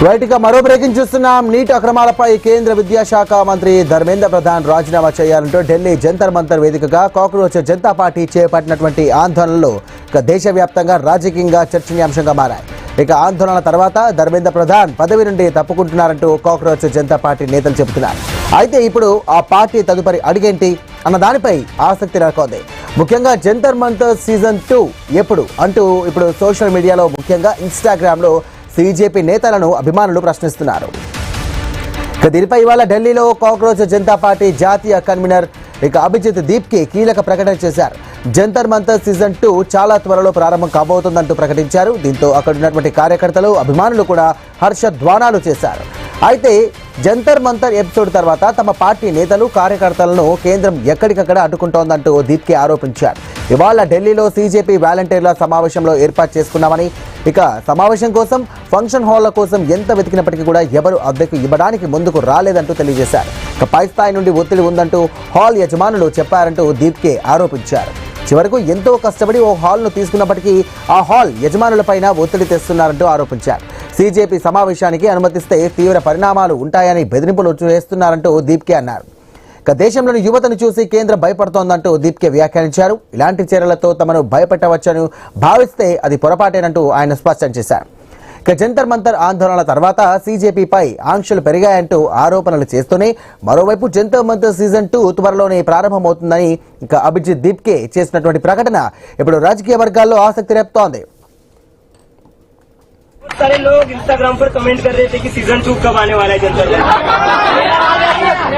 Right గా మరో breaking చూస్తున్నాం. నీట్ అక్రమాలపై కేంద్ర విద్యాశాఖ మంత్రి ధర్మేంద్ర ప్రధాన్ రాజీనామా చేయాలంటూ ఢిల్లీ జంతర్ మంతర్ వేదికగా కాక్రోచ్ జనతా పార్టీ చేపట్టినటువంటి ఆందోళనలు దేశవ్యాప్తంగా రాజకీయంగా చర్చనీయాంశంగా మారాయి. ఇక ఆందోళన తర్వాత ధర్మేంద్ర ప్రధాన్ పదవి నుండి తప్పుకుంటున్నారంటూ కాక్రోచ్ జనతా పార్టీ నేతలు చెబుతున్నారు. అయితే ఇప్పుడు ఆ పార్టీ తదుపరి అడుగేంటి అన్న దానిపై ఆసక్తి నెలకొంది. ముఖ్యంగా జంతర్ మంతర్ సీజన్ 2 ఎప్పుడు అంటూ ఇప్పుడు సోషల్ మీడియాలో ముఖ్యంగా ఇన్స్టాగ్రామ్లో బీజేపీ నేతలను అభిమానులు ప్రశ్నిస్తున్నారు. దీనిపై ఇవాళ ఢిల్లీలో కాక్రోచ్ జనతా పార్టీ జాతీయ కన్వీనర్ అభిజిత్ దీప్కే కీలక ప్రకటన చేశారు. జంతర్ మంతర్ సీజన్ 2 చాలా త్వరలో ప్రారంభం కాబోతుందంటూ ప్రకటించారు. దీంతో అక్కడ ఉన్నటువంటి కార్యకర్తలు అభిమానులు కూడా హర్షధ్వానాలు చేశారు. అయితే జంతర్ మంతర్ ఎపిసోడ్ తర్వాత తమ పార్టీ నేతలు కార్యకర్తలను కేంద్రం ఎక్కడికక్కడ అడ్డుకుంటోందంటూ దీప్కే ఆరోపించారు. ఇవాళ ఢిల్లీలో బీజేపీ వాలంటీర్ల సమావేశంలో ఏర్పాటు చేసుకున్నామని, ఇక సమావేశం కోసం ఫంక్షన్ హాళ్ల కోసం ఎంత వెతికినప్పటికీ కూడా ఎవరు అద్దెకు ఇవ్వడానికి ముందుకు రాలేదంటూ తెలియజేశారు. ఇక పై స్థాయి నుండి ఒత్తిడి ఉందంటూ హాల్ యజమానులు చెప్పారంటూ దీప్కే ఆరోపించారు. చివరకు ఎంతో కష్టపడి ఓ హాల్ను తీసుకున్నప్పటికీ ఆ హాల్ యజమానులపైన ఒత్తిడి తెస్తున్నారంటూ ఆరోపించారు. బీజేపీ సమావేశానికి అనుమతిస్తే తీవ్ర పరిణామాలు ఉంటాయని బెదిరింపులు చేస్తున్నారంటూ దీప్కే అన్నారు. ఇక దేశంలోని యువతను చూసి కేంద్రం భయపడుతోందంటూ దీప్కే వ్యాఖ్యానించారు. ఇలాంటి చర్యలతో తమను భయపెట్టవచ్చని భావిస్తే అది పొరపాటేనంటూ ఆయన స్పష్టం చేశారు. ఇక జంతర్ మంతర్ ఆందోళనల తర్వాత బీజేపీపై ఆంక్షలు పెరిగాయంటూ ఆరోపణలు చేస్తూనే మరోవైపు జంతర్ మంతర్ సీజన్ 2 త్వరలోనే ప్రారంభమవుతుందని ఇక అభిజిత్ దీప్కే చేసినటువంటి ప్రకటన ఇప్పుడు రాజకీయ వర్గాల్లో ఆసక్తి రేపుతోంది. सारे लोग इंस्टाग्राम पर कमेंट कर रहे थे कि सीजन 2 कब आने वाला है जंतर मंतर।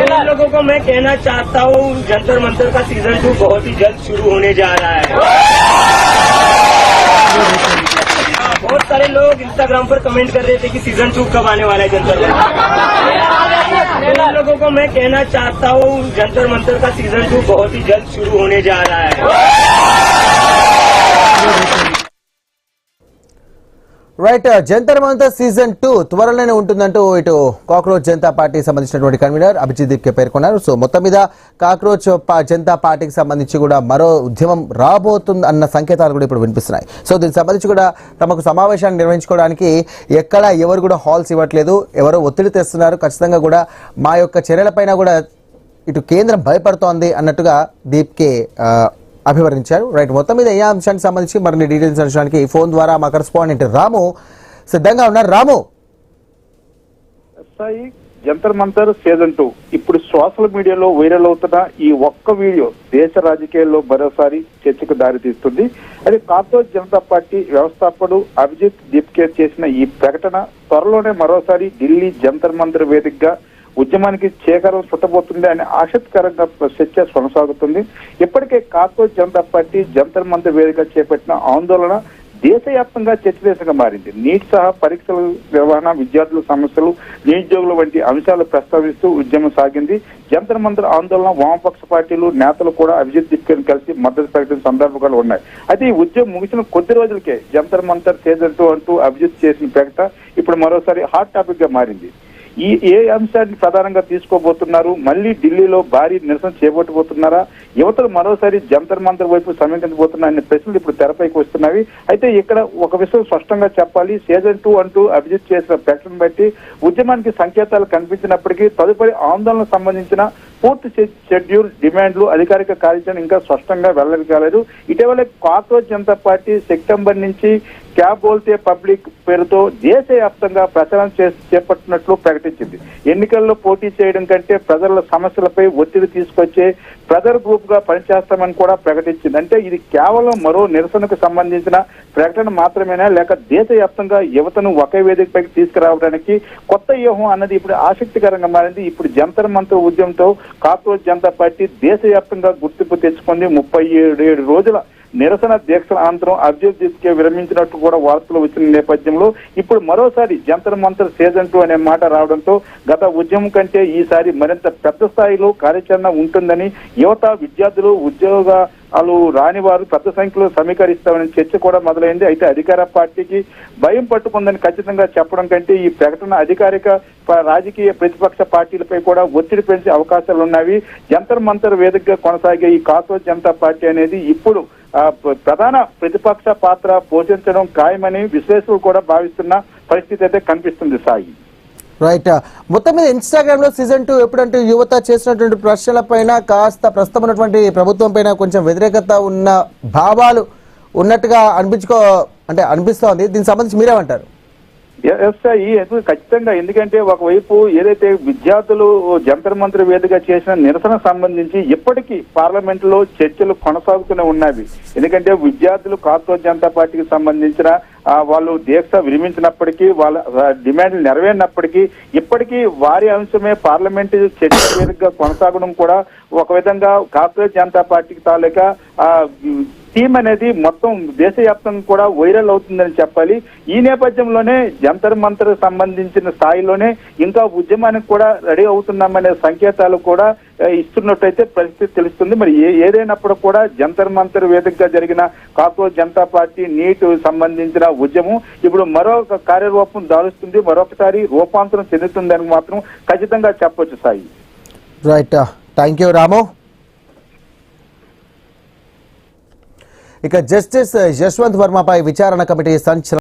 उन लोगों को मैं कहना चाहता हूँ जंतर मंतर का सीजन 2 बहुत ही जल्द शुरू होने जा रहा है। बहुत सारे लोग इंस्टाग्राम पर कमेंट कर रहे थे कि सीजन 2 कब आने वाला है जंतर मंतर। उन लोगों को मैं कहना चाहता हूँ जंतर मंतर का सीजन 2 बहुत ही जल्द शुरू होने जा रहा है। రైట్, జంతర్ మంతర్ సీజన్ 2 త్వరలోనే ఉంటుందంటూ ఇటు కాక్రోచ్ జనతా పార్టీకి సంబంధించినటువంటి కన్వీనర్ అభిజిత్ దీప్కే పేర్కొన్నారు. సో మొత్తం మీద కాక్రోచ్ జనతా పార్టీకి సంబంధించి కూడా మరో ఉద్యమం రాబోతుంది అన్న సంకేతాలు కూడా ఇప్పుడు వినిపిస్తున్నాయి. సో దీనికి సంబంధించి కూడా తమకు సమావేశాన్ని నిర్వహించుకోవడానికి ఎక్కడ ఎవరు కూడా హాల్స్ ఇవ్వట్లేదు, ఎవరో ఒత్తిడి తెస్తున్నారు, ఖచ్చితంగా కూడా మా యొక్క చర్యలపైన కూడా ఇటు కేంద్రం భయపడుతోంది అన్నట్టుగా దీప్కే అభివర్ణించారు. రైట్, మొత్తం మీద ఏ అంశానికి సంబంధించి మరిన్ని డీటెయిల్స్ అంశానికి ఫోన్ ద్వారా మా కరెస్పాండెంట్ రాము సిద్ధంగా ఉన్నారు. రాము, జంతర్ మంతర్ సీజన్ 2 ఇప్పుడు సోషల్ మీడియాలో వైరల్ అవుతున్న ఈ ఒక్క వీడియో దేశ రాజకీయాల్లో మరోసారి చర్చకు దారితీస్తుంది. అది కాక్రోచ్ జనతా పార్టీ వ్యవస్థాపకుడు అభిజిత్ దీప్కే చేసిన ఈ ప్రకటన త్వరలోనే మరోసారి ఢిల్లీ జంతర్ మంతర్ వేదికగా ఉద్యమానికి చేకరం చుట్టబోతుంది అనే ఆసక్తికరంగా చర్చ కొనసాగుతుంది. ఇప్పటికే కాక్రోచ్ జనతా పార్టీ జంతర్ మంతర్ వేదిక చేపట్టిన ఆందోళన దేశవ్యాప్తంగా చర్చనీయాంశంగా మారింది. నీట్ సహా పరీక్షల నిర్వహణ, విద్యార్థుల సమస్యలు, నిరుద్యోగుల వంటి అంశాలు ప్రస్తావిస్తూ ఉద్యమం సాగింది. జంతర్ మంతర్ ఆందోళన వామపక్ష పార్టీలు నేతలు కూడా అభిజిత్ దీప్కేని కలిసి మద్దతు ప్రకటించిన సందర్భాలు ఉన్నాయి. అయితే ఈ ఉద్యమం ముగిసిన కొద్ది రోజులకే జంతర్ మంతర్ సీజన్ 2 అంటూ అభిజిత్ చేసిన ప్రకటన ఇప్పుడు మరోసారి హాట్ టాపిక్ గా మారింది. ఏ అంశాన్ని ప్రధానంగా తీసుకోబోతున్నారు? మళ్ళీ ఢిల్లీలో భారీ నిరసన చేపట్టబోతున్నారా? యువతలు మరోసారి జంతర్ మంతర్ వైపు సమీకరించబోతున్నారనే ప్రశ్నలు ఇప్పుడు తెరపైకి వస్తున్నవి. అయితే ఇక్కడ ఒక విషయం స్పష్టంగా చెప్పాలి. సీజన్ 2 అంటూ అభిజిత్ చేసిన ప్రకటన బట్టి ఉద్యమానికి సంకేతాలు కనిపించినప్పటికీ తదుపరి ఆందోళనకు సంబంధించిన పూర్తి షెడ్యూల్, డిమాండ్లు, అధికారిక కార్యాచరణ ఇంకా స్పష్టంగా వెల్లడి కాలేదు. ఇటీవలే కాక్రోచ్ జనతా పార్టీ సెప్టెంబర్ నుంచి క్యా బోల్తే పబ్లిక్ పేరుతో దేశవ్యాప్తంగా ప్రచారం చేపట్టినట్లు ప్రకటించింది. ఎన్నికల్లో పోటీ చేయడం కంటే ప్రజల సమస్యలపై ఒత్తిడి తీసుకొచ్చే ప్రజల గ్రూప్ గా పనిచేస్తామని కూడా ప్రకటించింది. అంటే ఇది కేవలం మరో నిరసనకు సంబంధించిన ప్రకటన మాత్రమేనా, లేక దేశవ్యాప్తంగా యువతను ఒకే వేదికపైకి తీసుకురావడానికి కొత్త వ్యూహం అన్నది ఇప్పుడు ఆసక్తికరంగా మారింది. ఇప్పుడు జంతర్ మంతర్ ఉద్యమంతో కాక్రోచ్ జనతా పార్టీ దేశవ్యాప్తంగా గుర్తింపు తెచ్చుకుంది. 37 రోజుల నిరసన దీక్షల అనంతరం అభిజిత్ దీప్కే విరమించినట్టు కూడా వార్తలు వచ్చిన నేపథ్యంలో ఇప్పుడు మరోసారి జంతర్ మంతర్ సీజన్ 2 అనే మాట రావడంతో గత ఉద్యమం కంటే ఈసారి మరింత పెద్ద స్థాయిలో కార్యాచరణ ఉంటుందని యువత, విద్యార్థులు, ఉద్యోగాలు రాని వారు పెద్ద సంఖ్యలో సమీకరిస్తామని చర్చ కూడా మొదలైంది. అయితే అధికార పార్టీకి భయం పట్టుకుందని ఖచ్చితంగా చెప్పడం కంటే ఈ ప్రకటన అధికారిక రాజకీయ ప్రతిపక్ష పార్టీలపై కూడా ఒత్తిడి పెంచే అవకాశాలు ఉన్నవి. జంతర్ మంతర్ వేదికగా కొనసాగే ఈ కాక్రోచ్ జనతా పార్టీ అనేది ఇప్పుడు ప్రధాన ప్రతిపక్ష పాత్ర పోషించడం ఖాయమని విశ్లేషకులు కూడా భావిస్తున్న పరిస్థితి అయితే కనిపిస్తుంది సాయి. రైట్. మొత్తం మీద ఇన్స్టాగ్రామ్ లో సీజన్ 2 ఎప్పుడంటే యువత చేసినటువంటి ప్రశ్నల పైన కాస్త ప్రస్తుతం ఉన్నటువంటి ప్రభుత్వం పైన కొంచెం వ్యతిరేకత ఉన్న భావాలు ఉన్నట్టుగా అనిపిస్తోంది. దీనికి సంబంధించి మీరేమంటారు? ఖచ్చితంగా. ఎందుకంటే ఒకవైపు ఏదైతే విద్యార్థులు జంతర్ మంతర్ వేదిక చేసిన నిరసన సంబంధించి ఇప్పటికీ పార్లమెంట్ లో చర్చలు కొనసాగుతూనే ఉన్నవి. ఎందుకంటే విద్యార్థులు కాక్రోచ్ జనతా పార్టీకి సంబంధించిన వాళ్ళు దీక్ష విరమించినప్పటికీ, వాళ్ళ డిమాండ్లు నెరవేరినప్పటికీ ఇప్పటికీ వారి అంశమే పార్లమెంటు చర్చ వేదికగా కొనసాగడం కూడా ఒక విధంగా కాక్రోచ్ జనతా పార్టీకి తాలూకా టీం అనేది మొత్తం దేశవ్యాప్తంగా కూడా వైరల్ అవుతుందని చెప్పాలి. ఈ నేపథ్యంలోనే జంతర్ మంతర్ సంబంధించిన స్థాయిలోనే ఇంకా ఉద్యమానికి కూడా రెడీ అవుతున్నామనే సంకేతాలు కూడా ఇస్తున్నట్టయితే పరిస్థితి తెలుస్తుంది. మరి ఏదైనప్పుడు కూడా జంతర్ మంతర్ వేదికగా జరిగిన కాక్రోచ్ జనతా పార్టీ నీట్ సంబంధించిన ఉద్యమం ఇప్పుడు మరొక కార్యరూపం దాలుస్తుంది, మరొకసారి రూపాంతరం చెందుతుందని మాత్రం ఖచ్చితంగా చెప్పొచ్చు సాయి. రైట్. థ్యాంక్ యూ రాము. ఇక జస్టిస్ యశ్వంత్ వర్మపై విచారణ కమిటీ